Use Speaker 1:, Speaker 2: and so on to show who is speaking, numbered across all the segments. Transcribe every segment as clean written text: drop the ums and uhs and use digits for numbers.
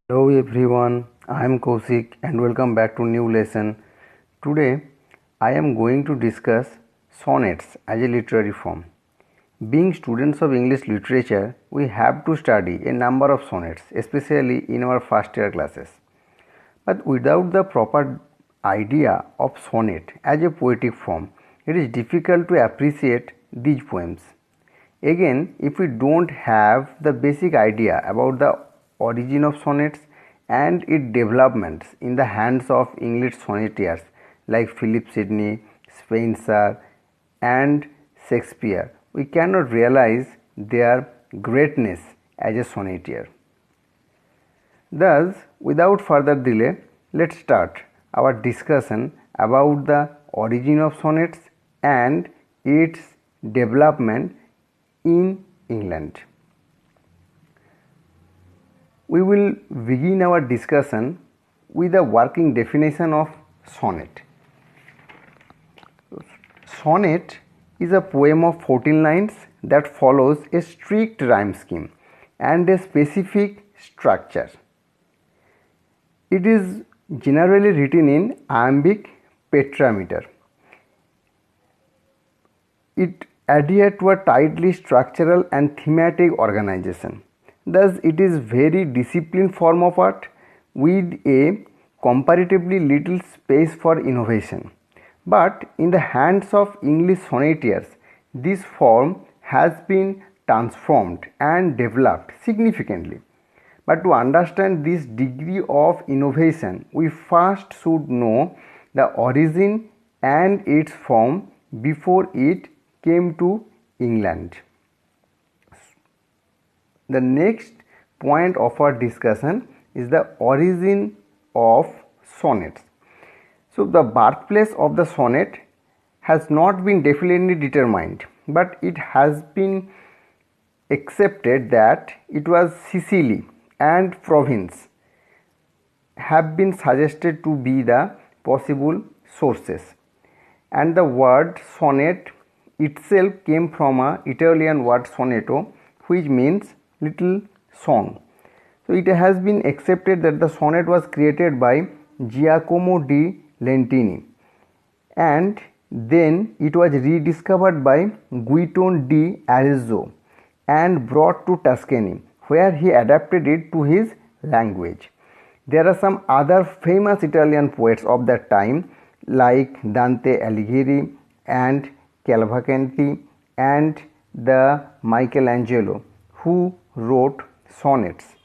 Speaker 1: Hello everyone, I am Kaushik and welcome back to new lesson. Today I am going to discuss sonnets as a literary form. Being students of English literature, we have to study a number of sonnets, especially in our first year classes. But without the proper idea of sonnet as a poetic form, it is difficult to appreciate these poems. Again, if we don't have the basic idea about the origin of sonnets and its developments in the hands of English sonneteers like Philip Sidney, Spenser, and Shakespeare, we cannot realize their greatness as a sonneteer. Thus, without further delay, let's start our discussion about the origin of sonnets and its development in England. We will begin our discussion with a working definition of sonnet. Sonnet is a poem of 14 lines that follows a strict rhyme scheme and a specific structure. It is generally written in iambic pentameter. It adheres to a tightly structural and thematic organization. Thus, it is very disciplined form of art with a comparatively little space for innovation. But in the hands of English sonneteers, this form has been transformed and developed significantly. But to understand this degree of innovation, we first should know the origin and its form before it came to England. The next point of our discussion is the origin of sonnets. So, the birthplace of the sonnet has not been definitely determined, but it has been accepted that it was Sicily and Provence have been suggested to be the possible sources. And the word sonnet itself came from an Italian word sonetto, which means little song. So it has been accepted that the sonnet was created by Giacomo di Lentini, and then it was rediscovered by Guiton di Arezzo and brought to Tuscany, where he adapted it to his language. There are some other famous Italian poets of that time like Dante Alighieri and Cavalcanti and the Michelangelo, who wrote sonnets.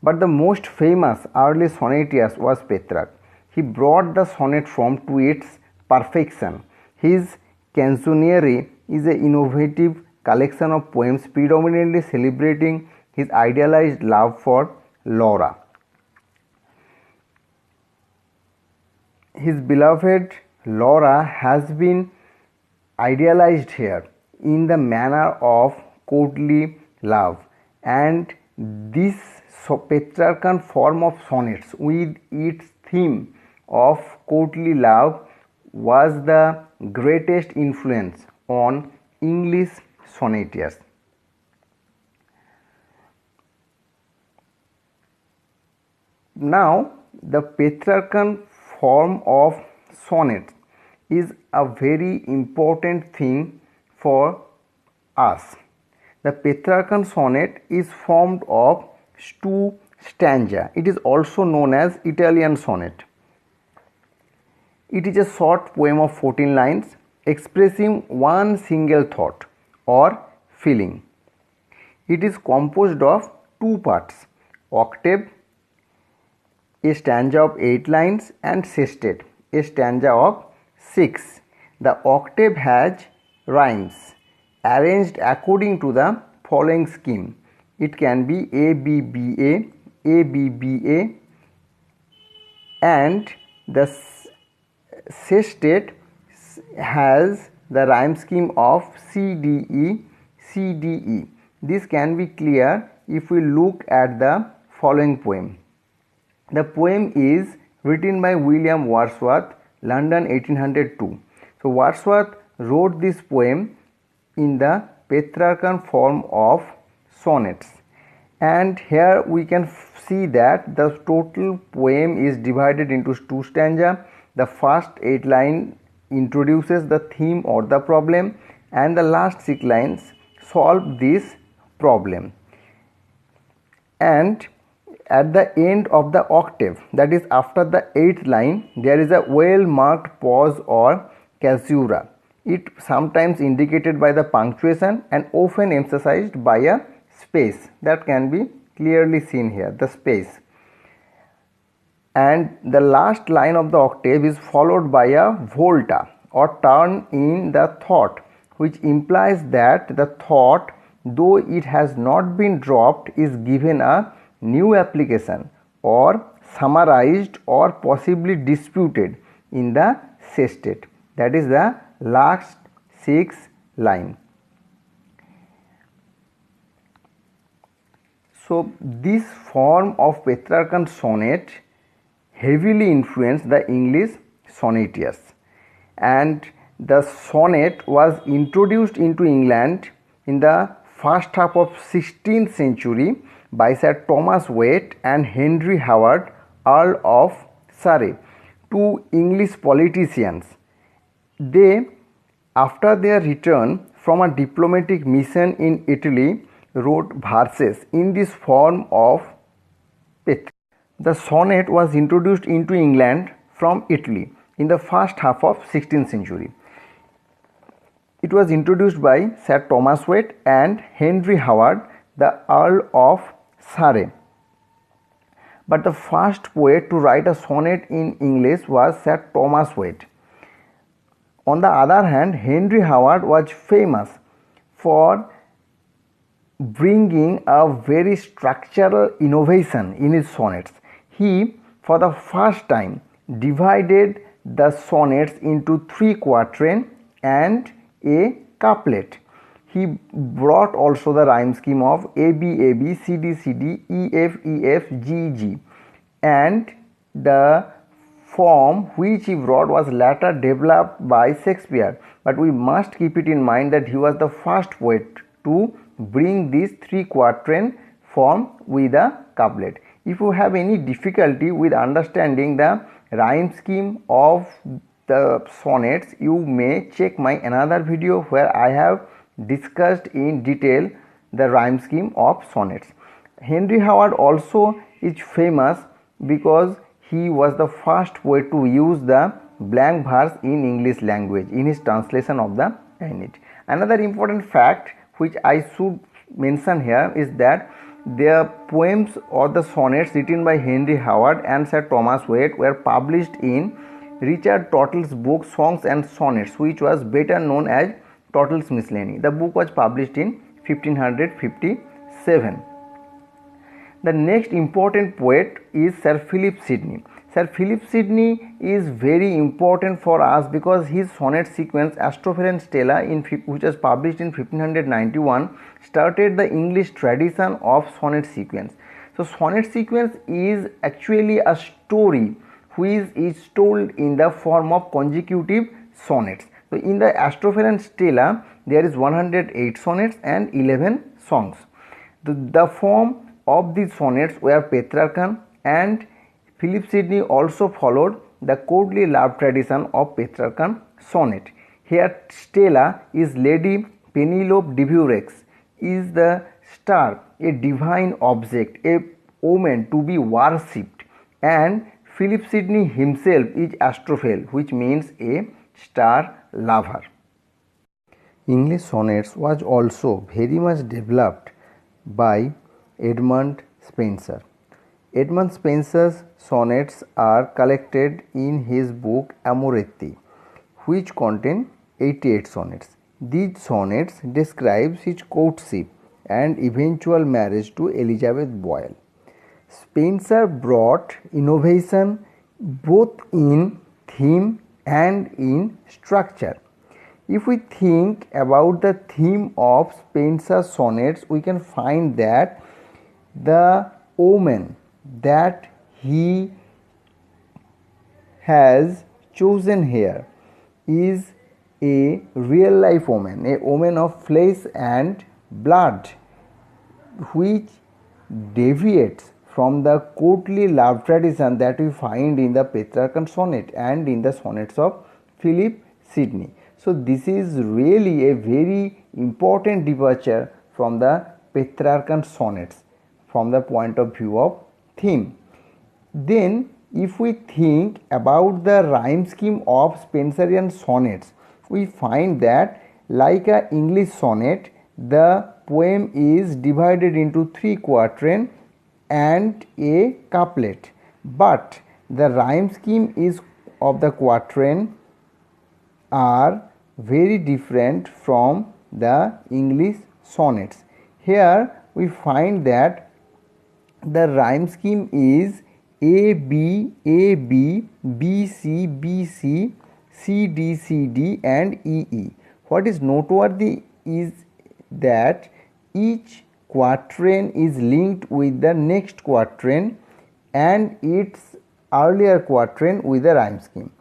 Speaker 1: But the most famous early sonneteer was Petrarch. He brought the sonnet form to its perfection. His Canzoniere is an innovative collection of poems predominantly celebrating his idealized love for Laura. His beloved Laura has been idealized here in the manner of courtly love, and this Petrarchan form of sonnets with its theme of courtly love was the greatest influence on English sonneteers. Now, the Petrarchan form of sonnet is a very important thing for us. The Petrarchan sonnet is formed of two stanza. It is also known as Italian sonnet. It is a short poem of 14 lines expressing one single thought or feeling. It is composed of two parts: octave, a stanza of 8 lines, and sestet, a stanza of 6. The octave has rhymes arranged according to the following scheme. It can be A B B A, A B B A, and the sestet has the rhyme scheme of C D E, C D E. This can be clear if we look at the following poem. The poem is written by William Wordsworth, London 1802. So Wordsworth wrote this poem in the Petrarchan form of sonnets, And here we can see that the total poem is divided into 2 stanzas. The first 8 lines introduces the theme or the problem, and the last 6 lines solve this problem. And at the end of the octave, that is after the 8th line, there is a well marked pause or caesura. It sometimes indicated by the punctuation and often emphasized by a space that can be clearly seen here, the space. And the last line of the octave is followed by a volta or turn in the thought, which implies that the thought, though it has not been dropped, is given a new application or summarized or possibly disputed in the sestet. That is the last 6 lines. So this form of Petrarchan sonnet heavily influenced the English sonneteers, and the sonnet was introduced into England in the first half of 16th century by Sir Thomas Wyatt and Henry Howard, Earl of Surrey, 2 English politicians. They, after their return from a diplomatic mission in Italy, wrote verses in this form of Petrarch. The sonnet was introduced into England from Italy in the first half of 16th century. It was introduced by Sir Thomas Wyatt and Henry Howard, the Earl of Surrey. But the first poet to write a sonnet in English was Sir Thomas Wyatt. On the other hand, Henry Howard was famous for bringing a very structural innovation in his sonnets. He, for the first time, divided the sonnets into 3 quatrains and a couplet. He brought also the rhyme scheme of A B A B, C D C D, E F E F, G G, and the form which he brought was later developed by Shakespeare. But we must keep it in mind that he was the first poet to bring this 3 quatrain form with a couplet. If you have any difficulty with understanding the rhyme scheme of the sonnets, you may check my another video where I have discussed in detail the rhyme scheme of sonnets. Henry Howard also is famous because he was the first poet to use the blank verse in English language in his translation of the Aeneid. Another important fact which I should mention here is that the poems or the sonnets written by Henry Howard and Sir Thomas Wyatt were published in Richard Tottle's book Songs and Sonnets, which was better known as Tottle's Miscellany. The book was published in 1557. The next important poet is Sir Philip Sidney. Sir Philip Sidney is very important for us because his sonnet sequence Astrophel and Stella, which was published in 1591, started the English tradition of sonnet sequence. So sonnet sequence is actually a story which is told in the form of consecutive sonnets. So in the Astrophel and Stella there is 108 sonnets and 11 songs. The form of these sonnets were Petrarchan, and Philip Sidney also followed the courtly love tradition of Petrarchan sonnet. Here Stella is Lady Penelope de Villeroix, is the star, a divine object, a woman to be worshipped, and Philip Sidney himself is Astrophel, which means a star lover. English sonnets was also very much developed by Edmund Spenser. Edmund Spenser's sonnets are collected in his book Amoretti, which contain 88 sonnets. These sonnets describe his courtship and eventual marriage to Elizabeth Boyle. Spenser brought innovation both in theme and in structure. If we think about the theme of Spenser's sonnets, we can find that the woman that he has chosen here is a real life woman, a woman of flesh and blood, which deviates from the courtly love tradition that we find in the Petrarchan sonnet and in the sonnets of Philip Sidney. So this is really a very important departure from the Petrarchan sonnets from the point of view of theme. Then if we think about the rhyme scheme of Spenserian sonnets, we find that like a English sonnet, the poem is divided into 3 quatrains and a couplet, but the rhyme scheme is of the quatrain are very different from the English sonnets. Here we find that the rhyme scheme is A B A B, B C B C, C D C D and E E. What is noteworthy is that each quatrain is linked with the next quatrain and its earlier quatrain with the rhyme scheme.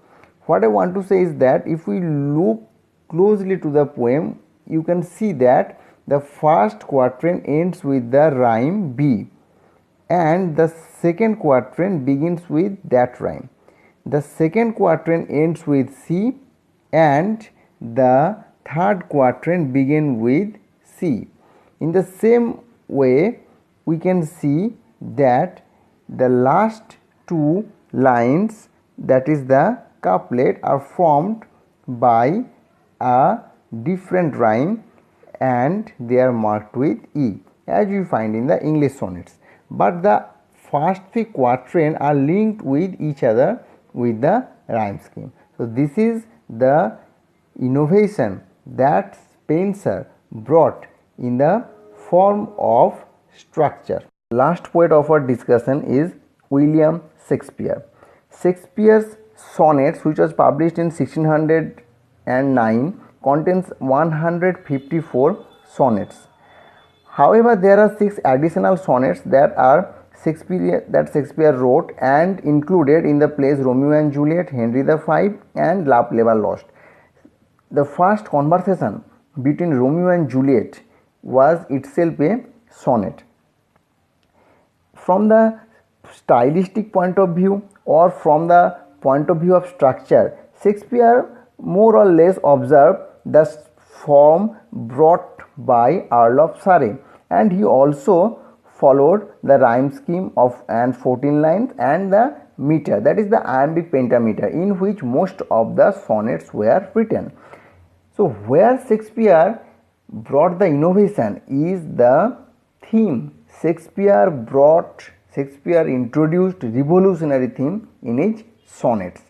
Speaker 1: What I want to say is that if we look closely to the poem, you can see that the first quatrain ends with the rhyme B and the second quatrain begins with that rhyme. The second quatrain ends with C and the third quatrain begins with C. In the same way, we can see that the last 2 lines, that is the couplet, are formed by a different rhyme and they are marked with E as we find in the English sonnets. But the first 3 quatrains are linked with each other with the rhyme scheme. So this is the innovation that Spenser brought in the form of structure. Last poet of our discussion is William Shakespeare. Shakespeare's Sonnets, which was published in 1609, contains 154 sonnets. However, there are 6 additional sonnets that Shakespeare wrote and included in the plays Romeo and Juliet, Henry V and Love Never Lost. The first conversation between Romeo and Juliet was itself a sonnet. From the stylistic point of view or from the point of view of structure, Shakespeare more or less observed the form brought by Earl of Surrey, and he also followed the rhyme scheme of 14 lines and the meter, that is the iambic pentameter, in which most of the sonnets were written. So where Shakespeare brought the innovation is the theme. Shakespeare introduced revolutionary theme in his sonnets.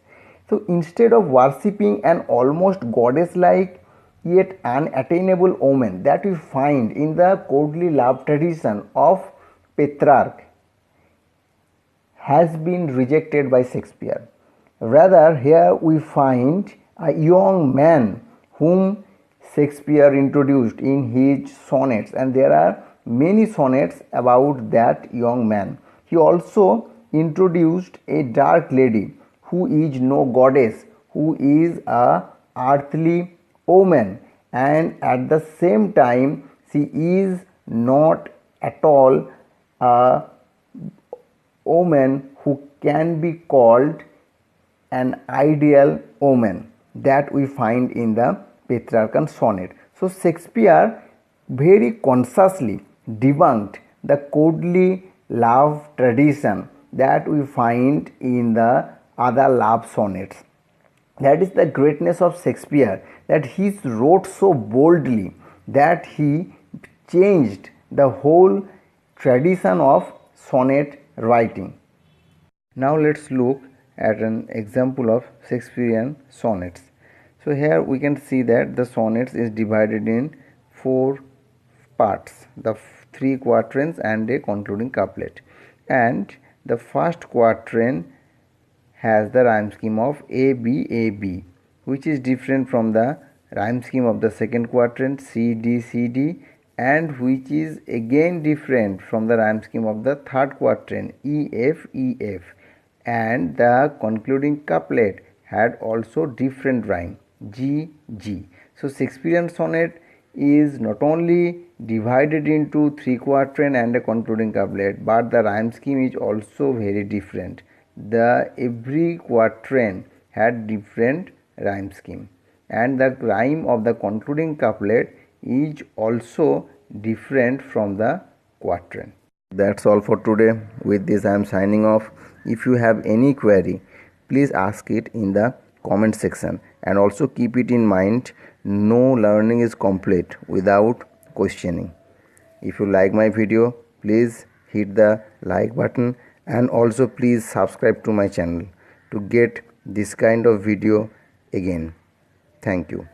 Speaker 1: So instead of worshipping an almost goddess-like yet unattainable woman that we find in the courtly love tradition of Petrarch has been rejected by Shakespeare. Rather, here we find a young man whom Shakespeare introduced in his sonnets, and there are many sonnets about that young man. He also introduced a dark lady who is no goddess, who is a earthly woman, and at the same time she is not at all a woman who can be called an ideal woman that we find in the Petrarchan sonnet. So Shakespeare very consciously debunked the courtly love tradition that we find in the other love sonnets. That is the greatness of Shakespeare, that he wrote so boldly that he changed the whole tradition of sonnet writing. Now let's look at an example of Shakespearean sonnets. So here we can see that the sonnets is divided in 4 parts, the 3 quatrains and a concluding couplet, and the first quatrain has the rhyme scheme of A B A B, which is different from the rhyme scheme of the second quatrain C D C D, and which is again different from the rhyme scheme of the third quatrain E F E F, and the concluding couplet had also different rhyme G G. So Shakespearean sonnet is not only divided into 3 quatrain and a concluding couplet, but the rhyme scheme is also very different. Every quatrain had different rhyme scheme, and the rhyme of the concluding couplet is also different from the quatrain. That's all for today. With this I am signing off. If you have any query, please ask it in the comment section, and also keep it in mind, no learning is complete without questioning. If you like my video, please hit the like button, and also please subscribe to my channel to get this kind of video again. Thank you.